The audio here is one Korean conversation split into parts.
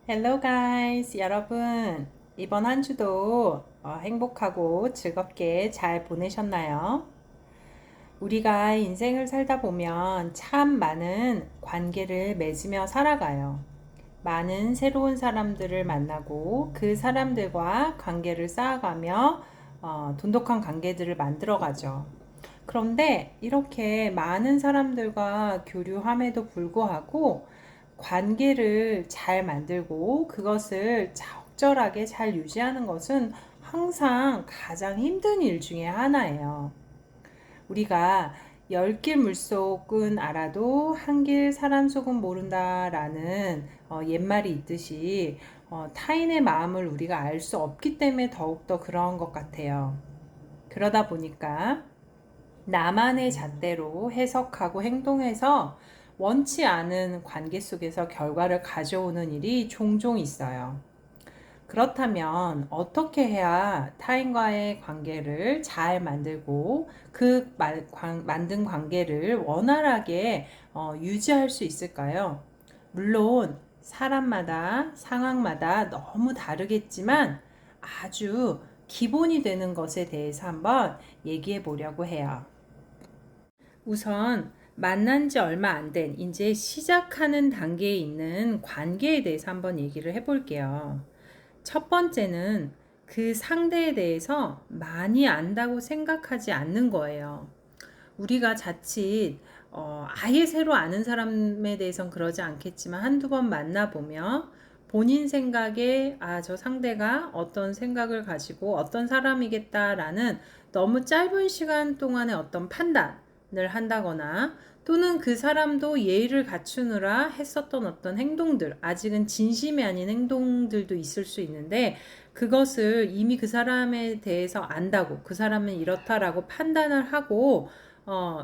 Hello guys, 여러분. 이번 한 주도 행복하고 즐겁게 잘 보내셨나요? 우리가 인생을 살다 보면 참 많은 관계를 맺으며 살아가요. 많은 새로운 사람들을 만나고 그 사람들과 관계를 쌓아가며 돈독한 관계들을 만들어가죠. 그런데 이렇게 많은 사람들과 교류함에도 불구하고 관계를 잘 만들고 그것을 적절하게 잘 유지하는 것은 항상 가장 힘든 일 중에 하나예요. 우리가 열 길 물속은 알아도 한 길 사람 속은 모른다라는 옛말이 있듯이 타인의 마음을 우리가 알 수 없기 때문에 더욱더 그런 것 같아요. 그러다 보니까 나만의 잣대로 해석하고 행동해서 원치 않은 관계 속에서 결과를 가져오는 일이 종종 있어요. 그렇다면 어떻게 해야 타인과의 관계를 잘 만들고 그 만든 관계를 원활하게 유지할 수 있을까요? 물론 사람마다 상황마다 너무 다르겠지만 아주 기본이 되는 것에 대해서 한번 얘기해 보려고 해요. 우선 만난 지 얼마 안 된 이제 시작하는 단계에 있는 관계에 대해서 한번 얘기를 해볼게요. 첫 번째는 그 상대에 대해서 많이 안다고 생각하지 않는 거예요. 우리가 자칫 아예 새로 아는 사람에 대해선 그러지 않겠지만 한두 번 만나보면 본인 생각에 저 상대가 어떤 생각을 가지고 어떤 사람이겠다라는 너무 짧은 시간 동안의 어떤 판단을 한다거나 또는 그 사람도 예의를 갖추느라 했었던 어떤 행동들, 아직은 진심이 아닌 행동들도 있을 수 있는데 그것을 이미 그 사람에 대해서 안다고 그 사람은 이렇다라고 판단을 하고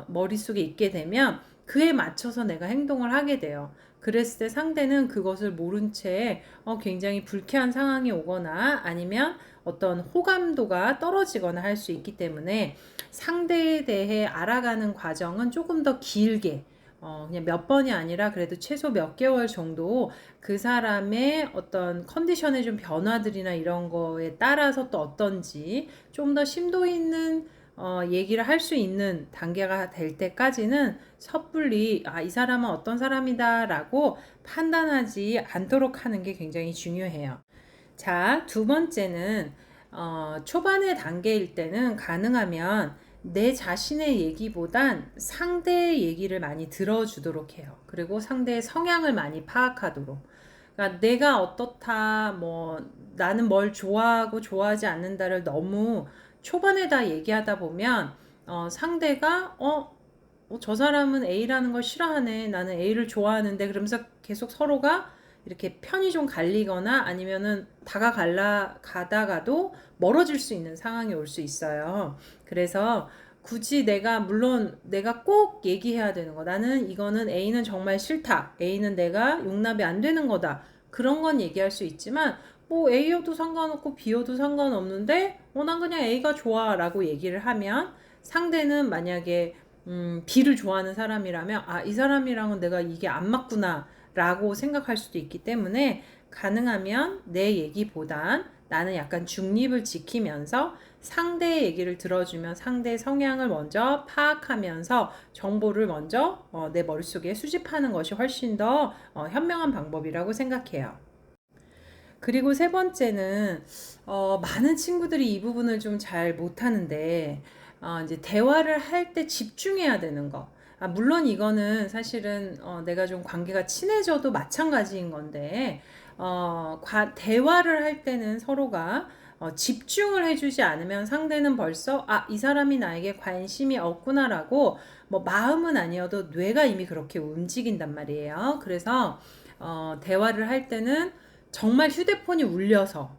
머릿속에 있게 되면 그에 맞춰서 내가 행동을 하게 돼요. 그랬을 때 상대는 그것을 모른 채 굉장히 불쾌한 상황이 오거나 아니면 어떤 호감도가 떨어지거나 할 수 있기 때문에 상대에 대해 알아가는 과정은 조금 더 길게 그냥 몇 번이 아니라 그래도 최소 몇 개월 정도 그 사람의 어떤 컨디션의 좀 변화들이나 이런 거에 따라서 또 어떤지 좀 더 심도 있는 얘기를 할 수 있는 단계가 될 때까지는 섣불리 이 사람은 어떤 사람이다라고 판단하지 않도록 하는 게 굉장히 중요해요. 자, 두 번째는 초반의 단계일 때는 가능하면 내 자신의 얘기보단 상대의 얘기를 많이 들어주도록 해요. 그리고 상대의 성향을 많이 파악하도록. 그러니까 내가 어떻다, 나는 뭘 좋아하고 좋아하지 않는다를 너무 초반에 다 얘기하다 보면, 상대가, 저 사람은 A라는 걸 싫어하네. 나는 A를 좋아하는데, 그러면서 계속 서로가 이렇게 편이 좀 갈리거나 아니면은 가다가도 멀어질 수 있는 상황이 올 수 있어요. 그래서 굳이 물론 내가 꼭 얘기해야 되는 거. 나는 이거는 A는 정말 싫다. A는 내가 용납이 안 되는 거다. 그런 건 얘기할 수 있지만, A여도 상관없고 B여도 상관없는데, 난 그냥 A가 좋아. 라고 얘기를 하면 상대는 만약에 B를 좋아하는 사람이라면, 이 사람이랑은 내가 이게 안 맞구나. 라고 생각할 수도 있기 때문에 가능하면 내 얘기보단 나는 약간 중립을 지키면서 상대의 얘기를 들어주면 상대의 성향을 먼저 파악하면서 정보를 먼저 내 머릿속에 수집하는 것이 훨씬 더 현명한 방법이라고 생각해요. 그리고 세 번째는 많은 친구들이 이 부분을 좀 잘 못하는데 이제 대화를 할 때 집중해야 되는 거. 물론 이거는 사실은 내가 좀 관계가 친해져도 마찬가지인 건데 대화를 할 때는 서로가 집중을 해주지 않으면 상대는 벌써 이 사람이 나에게 관심이 없구나라고 마음은 아니어도 뇌가 이미 그렇게 움직인단 말이에요. 그래서 대화를 할 때는 정말 휴대폰이 울려서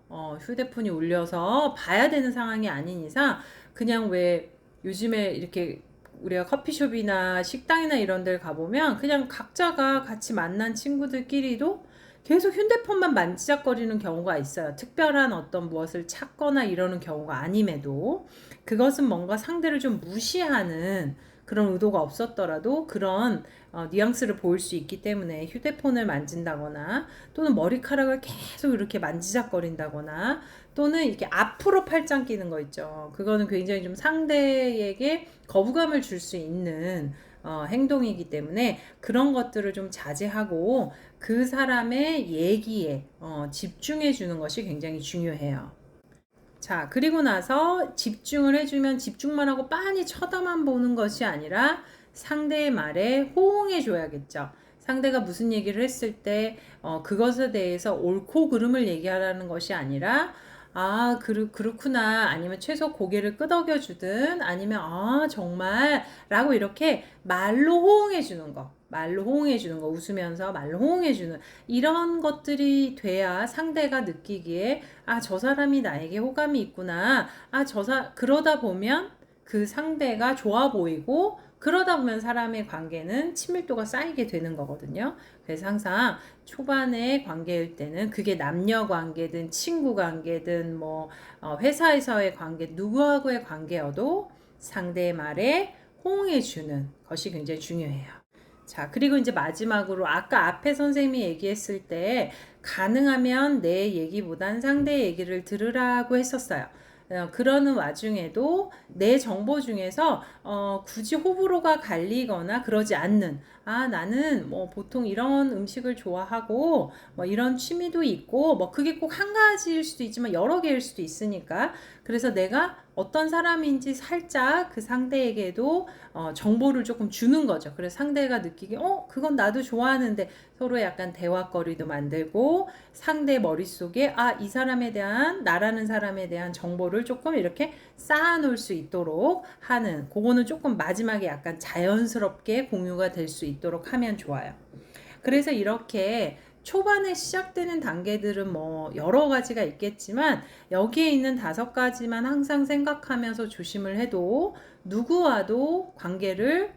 봐야 되는 상황이 아닌 이상 그냥 왜 요즘에 이렇게 우리가 커피숍이나 식당이나 이런 데를 가보면 그냥 각자가 같이 만난 친구들끼리도 계속 휴대폰만 만지작거리는 경우가 있어요. 특별한 어떤 무엇을 찾거나 이러는 경우가 아님에도 그것은 뭔가 상대를 좀 무시하는 그런 의도가 없었더라도 그런 뉘앙스를 보일 수 있기 때문에 휴대폰을 만진다거나 또는 머리카락을 계속 이렇게 만지작거린다거나 또는 이렇게 앞으로 팔짱 끼는 거 있죠. 그거는 굉장히 좀 상대에게 거부감을 줄 수 있는 행동이기 때문에 그런 것들을 좀 자제하고 그 사람의 얘기에 집중해 주는 것이 굉장히 중요해요. 자, 그리고 나서 집중을 해주면 집중만 하고 빤히 쳐다만 보는 것이 아니라 상대의 말에 호응해 줘야겠죠. 상대가 무슨 얘기를 했을 때 그것에 대해서 옳고 그름을 얘기하라는 것이 아니라 그렇구나. 아니면 최소 고개를 끄덕여 주든 아니면 정말 라고 이렇게 말로 호응해 주는 거. 말로 호응해 주는 거, 웃으면서 말로 호응해 주는 이런 것들이 돼야 상대가 느끼기에 저 사람이 나에게 호감이 있구나. 그러다 보면 그 상대가 좋아 보이고 그러다 보면 사람의 관계는 친밀도가 쌓이게 되는 거거든요. 그래서 항상 초반의 관계일 때는 그게 남녀 관계든 친구 관계든 회사에서의 관계 누구하고의 관계여도 상대의 말에 호응해 주는 것이 굉장히 중요해요. 자, 그리고 이제 마지막으로 아까 앞에 선생님이 얘기했을 때 가능하면 내 얘기보단 상대 얘기를 들으라고 했었어요. 그러는 와중에도 내 정보 중에서 굳이 호불호가 갈리거나 그러지 않는 나는 보통 이런 음식을 좋아하고 이런 취미도 있고 그게 꼭 한 가지일 수도 있지만 여러 개일 수도 있으니까 그래서 내가 어떤 사람인지 살짝 그 상대에게도 정보를 조금 주는 거죠. 그래서 상대가 느끼기 그건 나도 좋아하는데 서로 약간 대화거리도 만들고 상대 머릿속에 이 사람에 대한 나라는 사람에 대한 정보를 조금 이렇게 쌓아 놓을 수 있도록 하는 그거는 조금 마지막에 약간 자연스럽게 공유가 될 수 있도록 하면 좋아요. 그래서 이렇게 초반에 시작되는 단계들은 여러 가지가 있겠지만 여기에 있는 5가지만 항상 생각하면서 조심을 해도 누구와도 관계를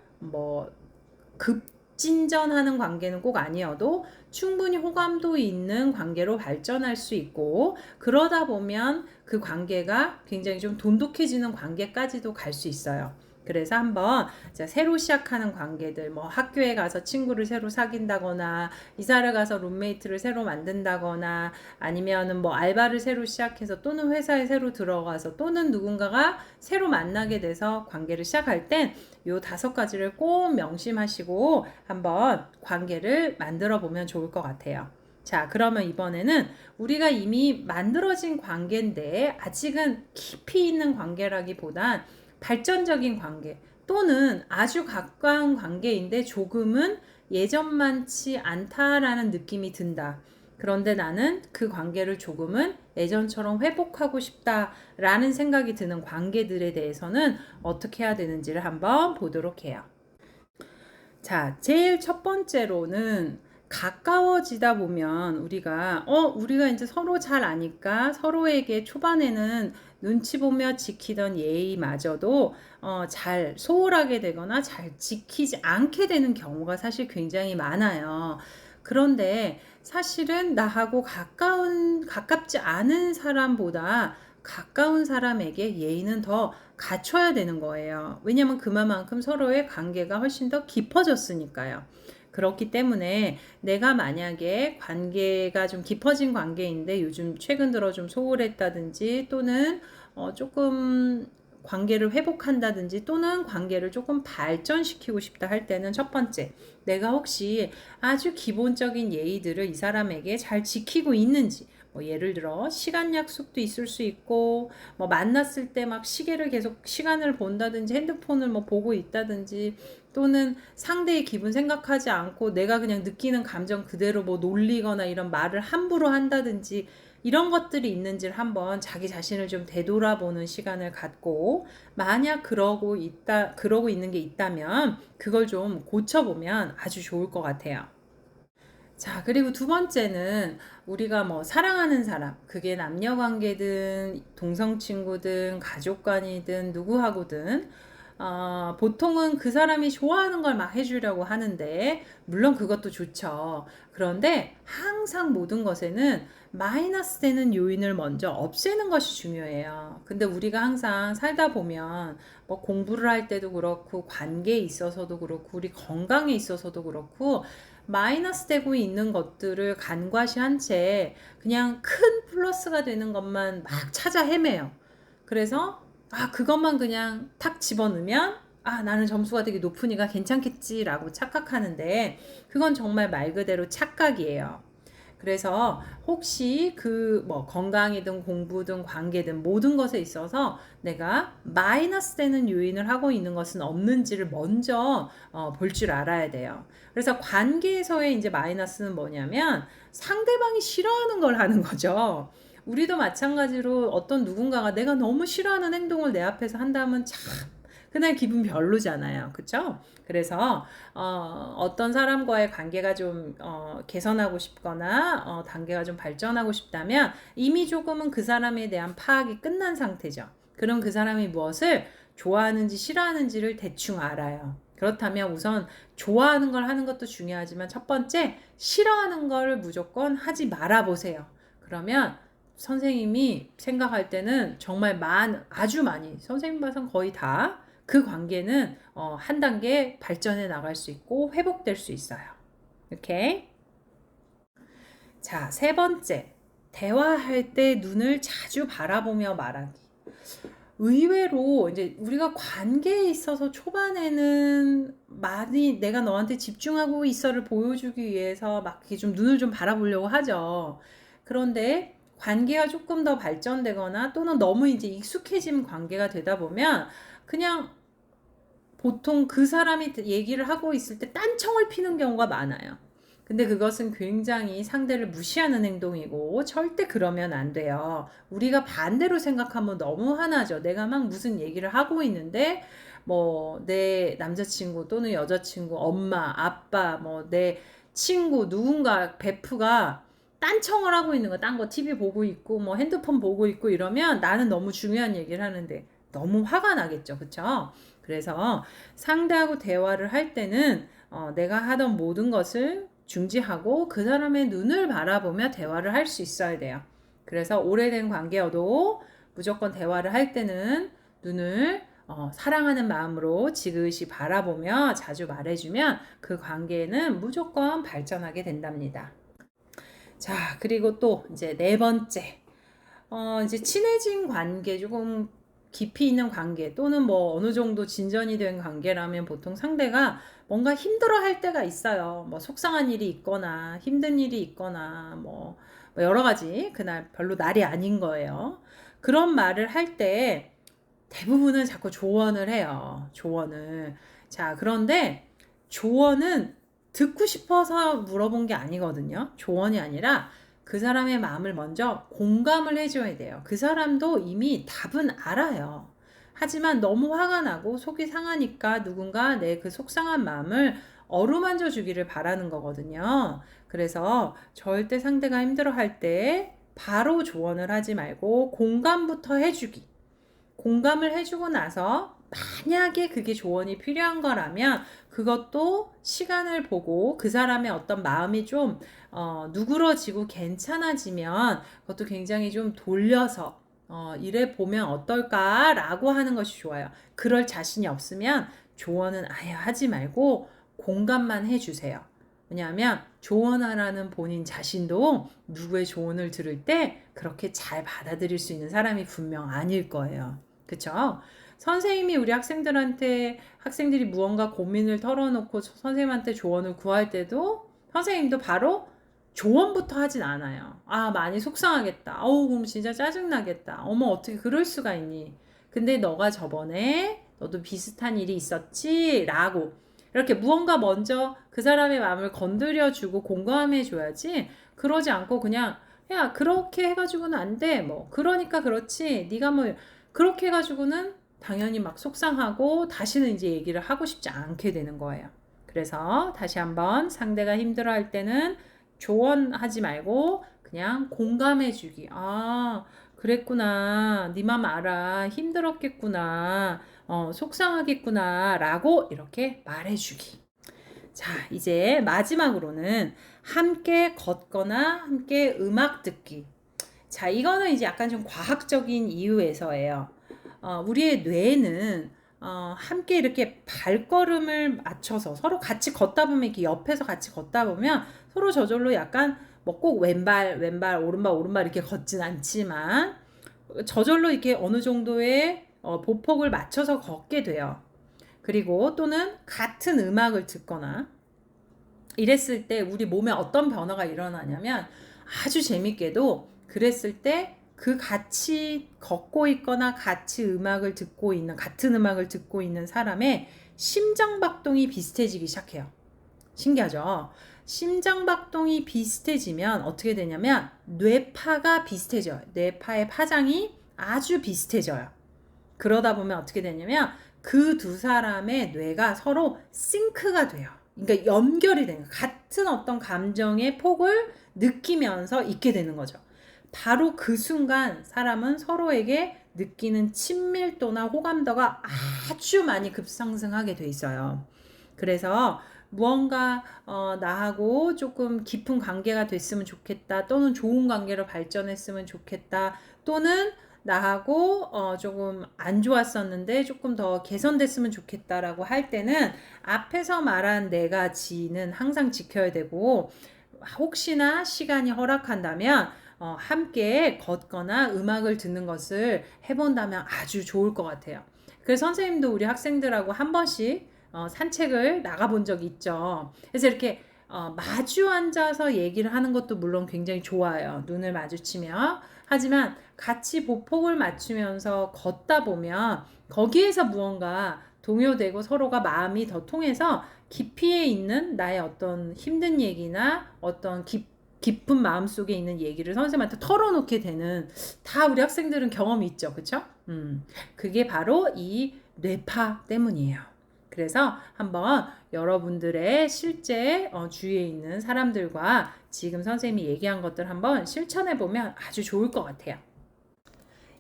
급진전하는 관계는 꼭 아니어도 충분히 호감도 있는 관계로 발전할 수 있고 그러다 보면 그 관계가 굉장히 좀 돈독해지는 관계까지도 갈 수 있어요. 그래서 한번 새로 시작하는 관계들 학교에 가서 친구를 새로 사귄다거나 이사를 가서 룸메이트를 새로 만든다거나 아니면은 알바를 새로 시작해서 또는 회사에 새로 들어가서 또는 누군가가 새로 만나게 돼서 관계를 시작할 땐 요 5가지를 꼭 명심하시고 한번 관계를 만들어 보면 좋을 것 같아요. 자, 그러면 이번에는 우리가 이미 만들어진 관계인데 아직은 깊이 있는 관계라기보단 발전적인 관계 또는 아주 가까운 관계인데 조금은 예전만치 않다라는 느낌이 든다. 그런데 나는 그 관계를 조금은 예전처럼 회복하고 싶다라는 생각이 드는 관계들에 대해서는 어떻게 해야 되는지를 한번 보도록 해요. 자, 제일 첫 번째로는 가까워지다 보면 우리가 이제 서로 잘 아니까 서로에게 초반에는 눈치 보며 지키던 예의마저도 잘 소홀하게 되거나 잘 지키지 않게 되는 경우가 사실 굉장히 많아요. 그런데 사실은 나하고 가깝지 않은 사람보다 가까운 사람에게 예의는 더 갖춰야 되는 거예요. 왜냐면 그만큼 서로의 관계가 훨씬 더 깊어졌으니까요. 그렇기 때문에 내가 만약에 관계가 좀 깊어진 관계인데 요즘 최근 들어 좀 소홀했다든지 또는 조금 관계를 회복한다든지 또는 관계를 조금 발전시키고 싶다 할 때는 첫 번째, 내가 혹시 아주 기본적인 예의들을 이 사람에게 잘 지키고 있는지 예를 들어 시간 약속도 있을 수 있고 만났을 때 막 시계를 계속 시간을 본다든지 핸드폰을 보고 있다든지 또는 상대의 기분 생각하지 않고 내가 그냥 느끼는 감정 그대로 놀리거나 이런 말을 함부로 한다든지 이런 것들이 있는지를 한번 자기 자신을 좀 되돌아보는 시간을 갖고 만약 그러고 있는 게 있다면 그걸 좀 고쳐보면 아주 좋을 것 같아요. 자, 그리고 두 번째는 우리가 사랑하는 사람, 그게 남녀 관계든 동성 친구든 가족 간이든 누구하고든 보통은 그 사람이 좋아하는 걸 막 해주려고 하는데, 물론 그것도 좋죠. 그런데 항상 모든 것에는 마이너스 되는 요인을 먼저 없애는 것이 중요해요. 근데 우리가 항상 살다 보면 뭐 공부를 할 때도 그렇고, 관계에 있어서도 그렇고, 우리 건강에 있어서도 그렇고, 마이너스 되고 있는 것들을 간과시한 채 그냥 큰 플러스가 되는 것만 막 찾아 헤매요. 그래서 그것만 그냥 탁 집어넣으면 나는 점수가 되게 높으니까 괜찮겠지라고 착각하는데, 그건 정말 말 그대로 착각이에요. 그래서 혹시 그 뭐 건강이든 공부든 관계든 모든 것에 있어서 내가 마이너스 되는 요인을 하고 있는 것은 없는지를 먼저 볼 줄 알아야 돼요. 그래서 관계에서의 이제 마이너스는 뭐냐면 상대방이 싫어하는 걸 하는 거죠. 우리도 마찬가지로 어떤 누군가가 내가 너무 싫어하는 행동을 내 앞에서 한다면 참 그날 기분 별로잖아요. 그쵸? 그래서 어떤 사람과의 관계가 좀 개선하고 싶거나 관계가 좀 발전하고 싶다면 이미 조금은 그 사람에 대한 파악이 끝난 상태죠. 그럼 그 사람이 무엇을 좋아하는지 싫어하는지를 대충 알아요. 그렇다면 우선 좋아하는 걸 하는 것도 중요하지만 첫 번째 싫어하는 걸 무조건 하지 말아 보세요. 그러면 선생님이 생각할 때는 정말 아주 많이, 선생님 봐선 거의 다 그 관계는 한 단계 발전해 나갈 수 있고 회복될 수 있어요. 오케이? 자, 세 번째. 대화할 때 눈을 자주 바라보며 말하기. 의외로 이제 우리가 관계에 있어서 초반에는 많이 내가 너한테 집중하고 있어를 보여주기 위해서 막 이렇게 좀 눈을 좀 바라보려고 하죠. 그런데 관계가 조금 더 발전되거나 또는 너무 이제 익숙해진 관계가 되다 보면 그냥 보통 그 사람이 얘기를 하고 있을 때 딴청을 피는 경우가 많아요. 근데 그것은 굉장히 상대를 무시하는 행동이고 절대 그러면 안 돼요. 우리가 반대로 생각하면 너무 화나죠. 내가 막 무슨 얘기를 하고 있는데 뭐 내 남자친구 또는 여자친구, 엄마, 아빠, 뭐 내 친구, 누군가 베프가 딴청을 하고 있는 거, 딴 거 TV 보고 있고 뭐 핸드폰 보고 있고 이러면 나는 너무 중요한 얘기를 하는데 너무 화가 나겠죠. 그쵸? 그래서 상대하고 대화를 할 때는 내가 하던 모든 것을 중지하고 그 사람의 눈을 바라보며 대화를 할 수 있어야 돼요. 그래서 오래된 관계여도 무조건 대화를 할 때는 눈을 사랑하는 마음으로 지그시 바라보며 자주 말해주면 그 관계는 무조건 발전하게 된답니다. 자, 그리고 또 이제 네 번째. 이제 친해진 관계, 조금 깊이 있는 관계 또는 뭐 어느 정도 진전이 된 관계라면 보통 상대가 뭔가 힘들어 할 때가 있어요. 뭐 속상한 일이 있거나 힘든 일이 있거나 뭐 여러 가지 그날 별로 날이 아닌 거예요. 그런 말을 할 때 대부분은 자꾸 조언을 해요. 조언을. 자, 그런데 조언은 듣고 싶어서 물어본 게 아니거든요. 조언이 아니라 그 사람의 마음을 먼저 공감을 해줘야 돼요. 그 사람도 이미 답은 알아요. 하지만 너무 화가 나고 속이 상하니까 누군가 내 그 속상한 마음을 어루만져 주기를 바라는 거거든요. 그래서 절대 상대가 힘들어 할 때 바로 조언을 하지 말고 공감부터 해주기. 공감을 해주고 나서 만약에 그게 조언이 필요한 거라면 그것도 시간을 보고 그 사람의 어떤 마음이 좀 누그러지고 괜찮아지면 그것도 굉장히 좀 돌려서 이래 보면 어떨까라고 하는 것이 좋아요. 그럴 자신이 없으면 조언은 아예 하지 말고 공감만 해주세요. 왜냐하면 조언하라는 본인 자신도 누구의 조언을 들을 때 그렇게 잘 받아들일 수 있는 사람이 분명 아닐 거예요. 그쵸? 선생님이 우리 학생들이 무언가 고민을 털어놓고 선생님한테 조언을 구할 때도 선생님도 바로 조언부터 하진 않아요. 많이 속상하겠다. 그럼 진짜 짜증나겠다. 어머, 어떻게 그럴 수가 있니? 근데 너가 저번에 너도 비슷한 일이 있었지? 라고. 이렇게 무언가 먼저 그 사람의 마음을 건드려주고 공감해줘야지. 그러지 않고 그냥, 야, 그렇게 해가지고는 안 돼. 뭐, 그러니까 그렇지. 네가 뭐, 그렇게 해가지고는 당연히 막 속상하고 다시는 이제 얘기를 하고 싶지 않게 되는 거예요. 그래서 다시 한번 상대가 힘들어할 때는 조언하지 말고 그냥 공감해주기. 그랬구나. 네 맘 알아. 힘들었겠구나. 속상하겠구나 라고 이렇게 말해주기. 자, 이제 마지막으로는 함께 걷거나 함께 음악 듣기. 자, 이거는 이제 약간 좀 과학적인 이유에서예요. 우리의 뇌는 함께 이렇게 발걸음을 맞춰서 서로 같이 걷다 보면 이렇게 옆에서 같이 걷다 보면 서로 저절로 약간 뭐 꼭 왼발, 오른발 이렇게 걷진 않지만 저절로 이렇게 어느 정도의 보폭을 맞춰서 걷게 돼요. 그리고 또는 같은 음악을 듣거나 이랬을 때 우리 몸에 어떤 변화가 일어나냐면 아주 재밌게도 그랬을 때 그 같이 걷고 있거나 같이 음악을 듣고 있는 같은 음악을 듣고 있는 사람의 심장박동이 비슷해지기 시작해요. 신기하죠? 심장박동이 비슷해지면 어떻게 되냐면 뇌파가 비슷해져요. 뇌파의 파장이 아주 비슷해져요. 그러다 보면 어떻게 되냐면 그 두 사람의 뇌가 서로 싱크가 돼요. 그러니까 연결이 되는 거예요. 같은 어떤 감정의 폭을 느끼면서 있게 되는 거죠. 바로 그 순간 사람은 서로에게 느끼는 친밀도나 호감도가 아주 많이 급상승하게 돼 있어요. 그래서 무언가 나하고 조금 깊은 관계가 됐으면 좋겠다, 또는 좋은 관계로 발전했으면 좋겠다, 또는 나하고 조금 안 좋았었는데 조금 더 개선됐으면 좋겠다라고 할 때는 앞에서 말한 네 가지는 항상 지켜야 되고, 혹시나 시간이 허락한다면 함께 걷거나 음악을 듣는 것을 해본다면 아주 좋을 것 같아요. 그래서 선생님도 우리 학생들하고 한 번씩 산책을 나가본 적이 있죠. 그래서 이렇게 마주 앉아서 얘기를 하는 것도 물론 굉장히 좋아요. 눈을 마주치며. 하지만 같이 보폭을 맞추면서 걷다 보면 거기에서 무언가 동요되고 서로가 마음이 더 통해서 깊이에 있는 나의 어떤 힘든 얘기나 어떤 깊은 마음 속에 있는 얘기를 선생님한테 털어놓게 되는, 다 우리 학생들은 경험이 있죠. 그쵸? 그게 바로 이 뇌파 때문이에요. 그래서 한번 여러분들의 실제 주위에 있는 사람들과 지금 선생님이 얘기한 것들 한번 실천해 보면 아주 좋을 것 같아요.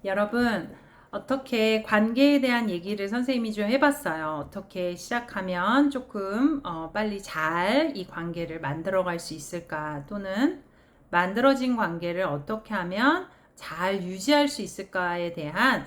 여러분, 어떻게 관계에 대한 얘기를 선생님이 좀 해봤어요. 어떻게 시작하면 조금 빨리 잘 이 관계를 만들어 갈 수 있을까, 또는 만들어진 관계를 어떻게 하면 잘 유지할 수 있을까에 대한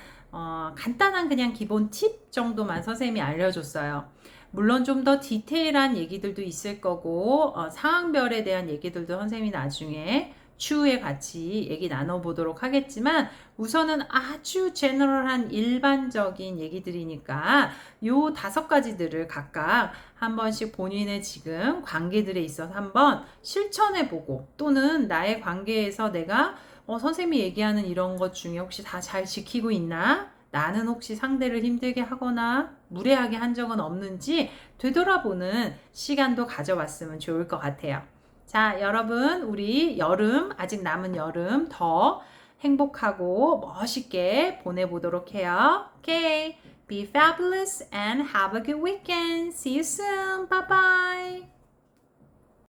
간단한 그냥 기본 팁 정도만 선생님이 알려줬어요. 물론 좀 더 디테일한 얘기들도 있을 거고 상황별에 대한 얘기들도 선생님이 나중에 추후에 같이 얘기 나눠보도록 하겠지만, 우선은 아주 제너럴한 일반적인 얘기들이니까 요 5가지들을 각각 한 번씩 본인의 지금 관계들에 있어서 한번 실천해보고, 또는 나의 관계에서 내가 선생님이 얘기하는 이런 것 중에 혹시 다 잘 지키고 있나? 나는 혹시 상대를 힘들게 하거나 무례하게 한 적은 없는지 되돌아보는 시간도 가져봤으면 좋을 것 같아요. 자, 여러분, 우리 여름, 아직 남은 여름 더 행복하고 멋있게 보내보도록 해요. Okay, be fabulous and have a good weekend. See you soon. Bye bye.